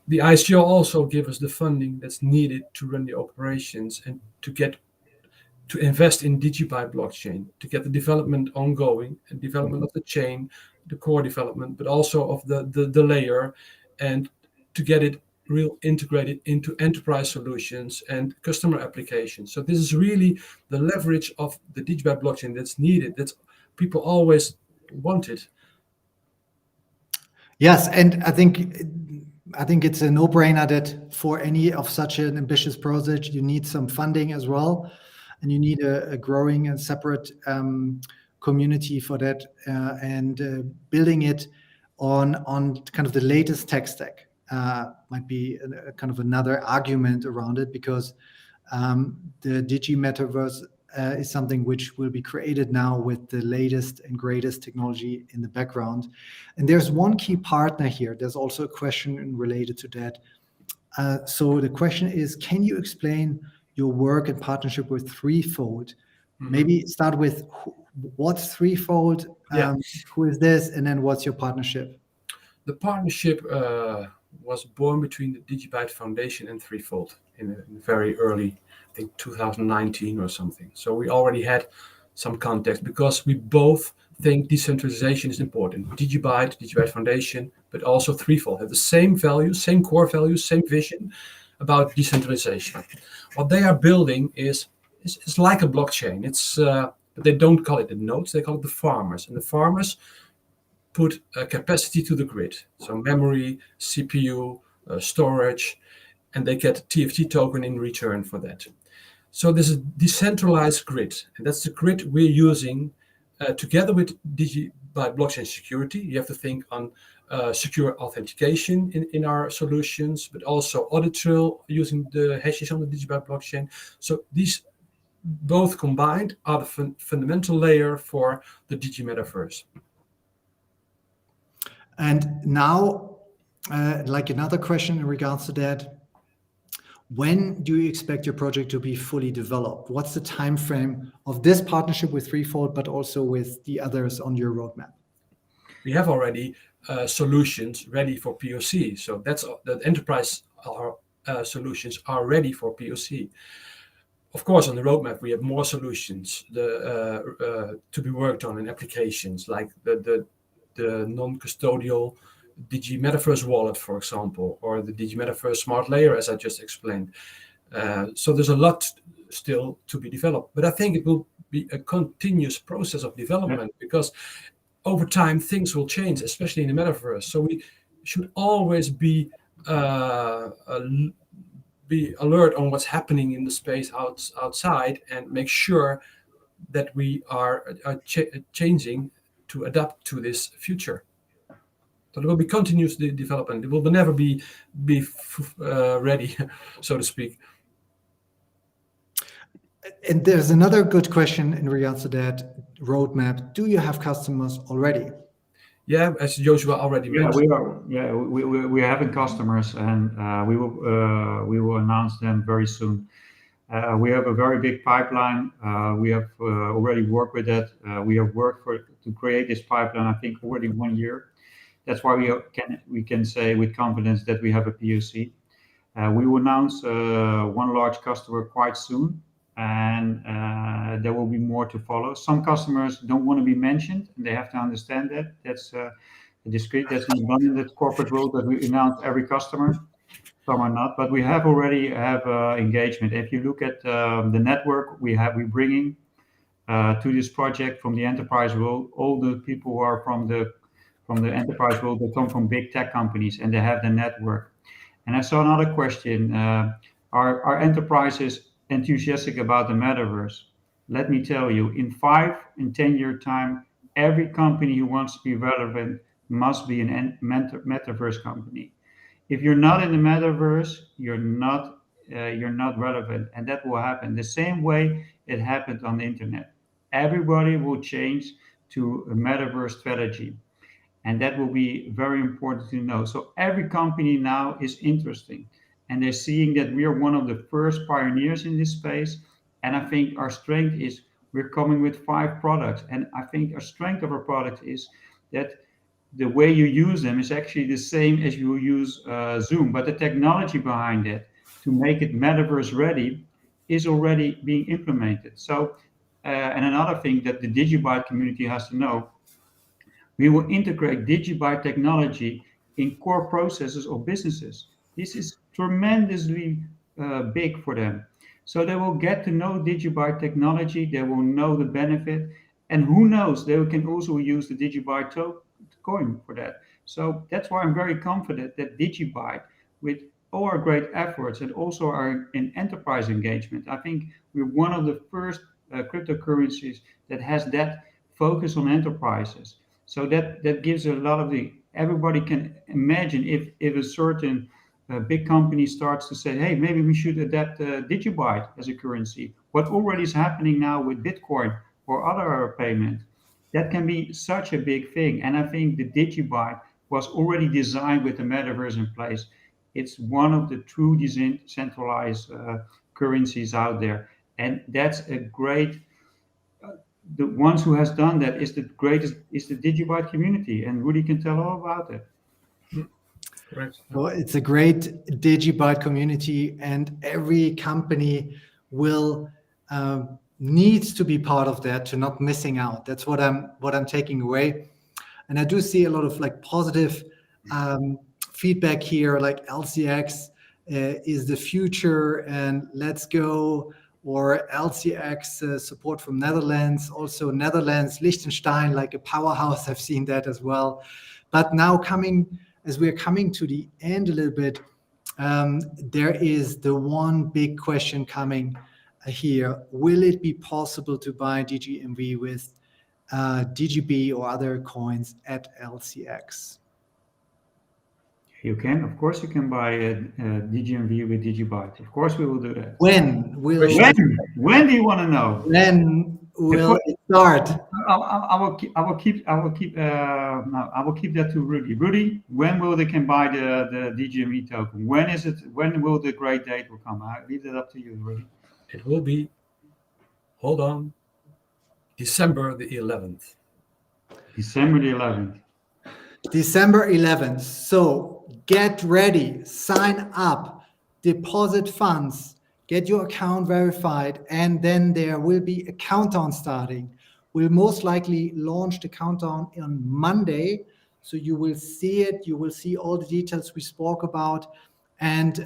the ICO also gives us the funding that's needed to run the operations and to invest in DigiByte blockchain, to get the development ongoing and development of the chain, the core development, but also of the layer, and to get it real integrated into enterprise solutions and customer applications. So this is really the leverage of the DigiByte blockchain that's needed, that people always wanted. Yes, and I think it's a no-brainer that for any of such an ambitious project, you need some funding as well, and you need a growing and separate community for that, and building it on kind of the latest tech stack might be a kind of another argument around it, because the Digi Metaverse is something which will be created now with the latest and greatest technology in the background. And there's one key partner here. There's also a question related to that. So the question is, can you explain your work and partnership with Threefold? Maybe start with what's Threefold, who is this, and then what's your partnership? The partnership was born between the DigiByte Foundation and Threefold in a very early I think 2019 or something. So we already had some context because we both think decentralization is important. DigiByte Foundation, but also Threefold have the same values, same core values, same vision about decentralization. What they are building is like a blockchain. But they don't call it the nodes, they call it the farmers. And the farmers put a capacity to the grid. So memory, CPU, storage, and they get a TFT token in return for that. So this is decentralized grid, and that's the grid we're using together with DigiByte blockchain security. You have to think on secure authentication in our solutions, but also audit trail using the hashes on the DigiByte blockchain. So these both combined are the fundamental layer for the Digi Metaverse. And now, like another question in regards to that, when do you expect your project to be fully developed? What's the time frame of this partnership with Threefold, but also with the others on your roadmap? We have already solutions ready for POC. So that's the enterprise solutions are ready for POC. Of course, on the roadmap, we have more solutions to be worked on in applications like the non-custodial Digi Metaverse wallet, for example, or the Digi Metaverse smart layer, as I just explained. So there's a lot still to be developed, but I think it will be a continuous process of development because over time things will change, especially in the metaverse. So we should always be alert on what's happening in the space outside and make sure that we are changing to adapt to this future. So there will be continuous development. It will never be ready, so to speak. And there's another good question in regards to that roadmap. Do you have customers already? Yeah, as Jozua already mentioned. We're having customers, and we will announce them very soon. We have a very big pipeline. We have already worked with that. We have worked to create this pipeline, I think, already 1 year. That's why we can say with confidence that we have a POC. We will announce one large customer quite soon, and there will be more to follow. Some customers don't want to be mentioned, and they have to understand that. That's discreet. That's not done in the corporate world that we announce every customer. Some are not, but we already have engagement. If you look at the network we're bringing to this project from the enterprise world, all the people who are from the enterprise world, they come from big tech companies and they have the network. And I saw another question: are enterprises enthusiastic about the metaverse? Let me tell you, in 5 and 10 year time, every company who wants to be relevant must be an metaverse company. If you're not in the metaverse, you're not relevant, and that will happen the same way it happened on the internet. Everybody will change to a metaverse strategy, and that will be very important to know. So every company now is interesting, and they're seeing that we are one of the first pioneers in this space. And I think our strength is we're coming with 5 products, and I think our strength of our product is that the way you use them is actually the same as you use Zoom, but the technology behind it to make it metaverse ready is already being implemented. So, and another thing that the DigiByte community has to know, we will integrate DigiByte technology in core processes of businesses. This is tremendously big for them. So they will get to know DigiByte technology, they will know the benefit, and who knows, they can also use the DigiByte coin for that. So that's why I'm very confident that DigiByte, with all our great efforts and also our enterprise engagement, I think we're one of the first cryptocurrencies that has that focus on enterprises. So that gives a lot of everybody can imagine if a certain big company starts to say, hey, maybe we should adapt DigiByte as a currency. What already is happening now with Bitcoin or other payment, that can be such a big thing. And I think the DigiByte was already designed with the metaverse in place. It's one of the true decentralized currencies out there. And that's a great, the ones who has done that is the DigiByte community. And Rudy can tell all about it. Correct. Well, it's a great DigiByte community, and every company will needs to be part of that to not missing out. That's what I'm taking away. And I do see a lot of like positive feedback here, like LCX is the future and let's go, or LCX support from Netherlands, also Netherlands, Liechtenstein, like a powerhouse. I've seen that as well. But now as we're coming to the end a little bit, there is the one big question coming here. Will it be possible to buy DGMV with DGB or other coins at LCX? You can, of course, you can buy a DGMV with DigiByte. Of course, we will do that. When do you want to know? When will it start? I will keep that to Rudy. Rudy, when will they can buy the DGMV token? When is it? When will the great date will come? I leave that up to you, Rudy. It will be, hold on, December the 11th. December the 11th. December 11th. So get ready, sign up, deposit funds, get your account verified, and then there will be a countdown starting. We'll most likely launch the countdown on Monday. So you will see it, you will see all the details we spoke about, and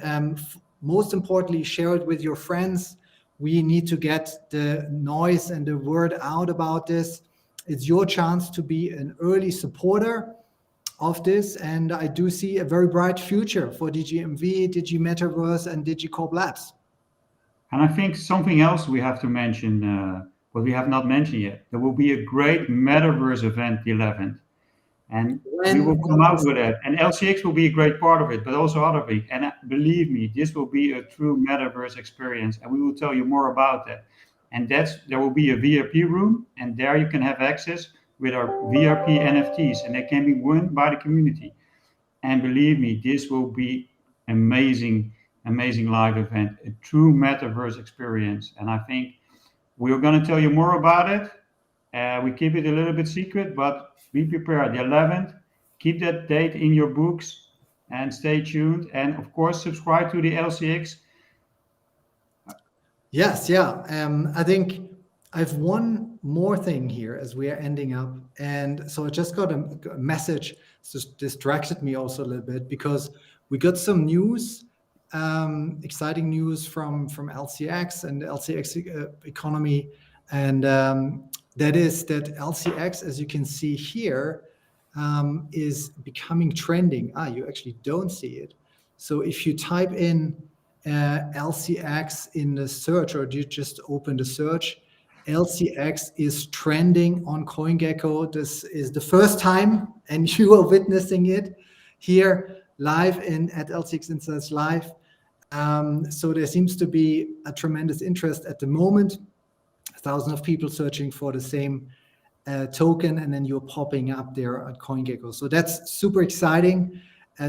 most importantly, share it with your friends. We need to get the noise and the word out about this. It's your chance to be an early supporter of this, and I do see a very bright future for DGMV, Digi Metaverse, and DigiCorp Labs. And I think something else we have to mention, what we have not mentioned yet, there will be a great Metaverse event the 11th. And we will come out with that. And LCX will be a great part of it, but also other things. And believe me, this will be a true Metaverse experience, and we will tell you more about that. And there will be a VIP room, and there you can have access with our VIP NFTs, and they can be won by the community. And believe me, this will be amazing live event, a true Metaverse experience. And I think we're going to tell you more about it. We keep it a little bit secret, but be prepared. The 11th, keep that date in your books and stay tuned. And of course, subscribe to the LCX. Yes, yeah. I think I have one more thing here as we are ending up. And so I just got a message, just distracted me also a little bit, because we got some news, exciting news from LCX and the LCX economy. And that is that LCX, as you can see here, is becoming trending. You actually don't see it. So if you type in LCX in the search, or you just open the search, LCX is trending on CoinGecko. This is the first time, and you are witnessing it here live at LCX Insights Live. So there seems to be a tremendous interest at the moment. Thousands of people searching for the same token, and then you're popping up there at CoinGecko. So that's super exciting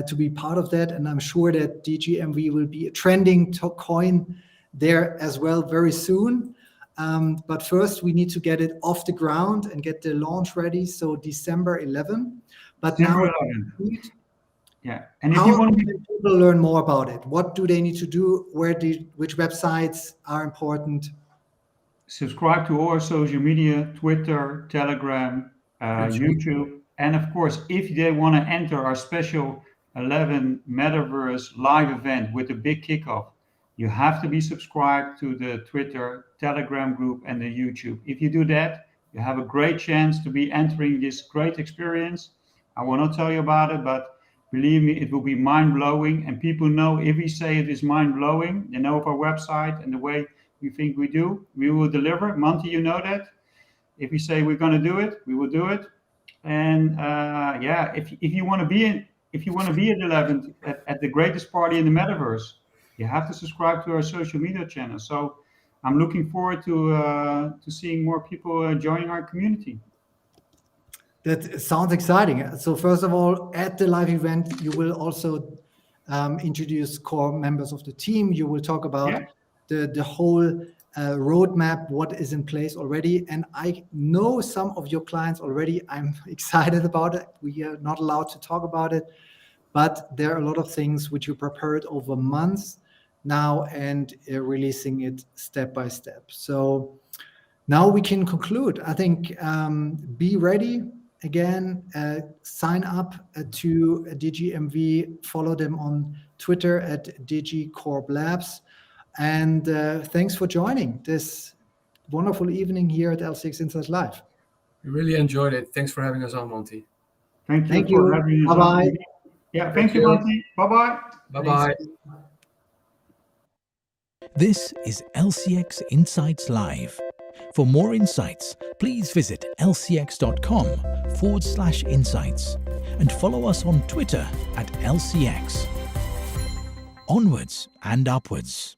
to be part of that, and I'm sure that DGMV will be a trending coin there as well very soon. But first, we need to get it off the ground and get the launch ready. So December 11. But December now, 11. Yeah, and if how you want can people learn more about it? What do they need to do? Which websites are important? subscribe to all our social media, Twitter, Telegram, YouTube. And of course, if they want to enter our special 11 Metaverse live event with a big kickoff, you have to be subscribed to the Twitter, Telegram group, and the YouTube. If you do that, you have a great chance to be entering this great experience. I will not tell you about it, but believe me, it will be mind-blowing. And people know if we say it is mind-blowing, they know of our website and the way we think we do, we will deliver. Monty, you know that. If we say we're going to do it, we will do it. And yeah, if you want to be at 11th at the greatest party in the metaverse, you have to subscribe to our social media channel. So I'm looking forward to seeing more people joining our community. That sounds exciting. So first of all, at the live event, you will also introduce core members of the team. You will talk about the whole roadmap, what is in place already. And I know some of your clients already. I'm excited about it. We are not allowed to talk about it, but there are a lot of things which you prepared over months. now and releasing it step by step. So now we can conclude. I think be ready. Again, sign up to DGMV, follow them on Twitter at DigiCorp Labs. And thanks for joining this wonderful evening here at LCX Insights Live. We really enjoyed it. Thanks for having us on, Monty. Thank Thank you for you. having us on. Bye-bye. Yeah, thank you, Monty. Bye-bye. Bye-bye. This is LCX Insights Live. For more insights, please visit lcx.com/insights and follow us on Twitter at LCX. Onwards and upwards.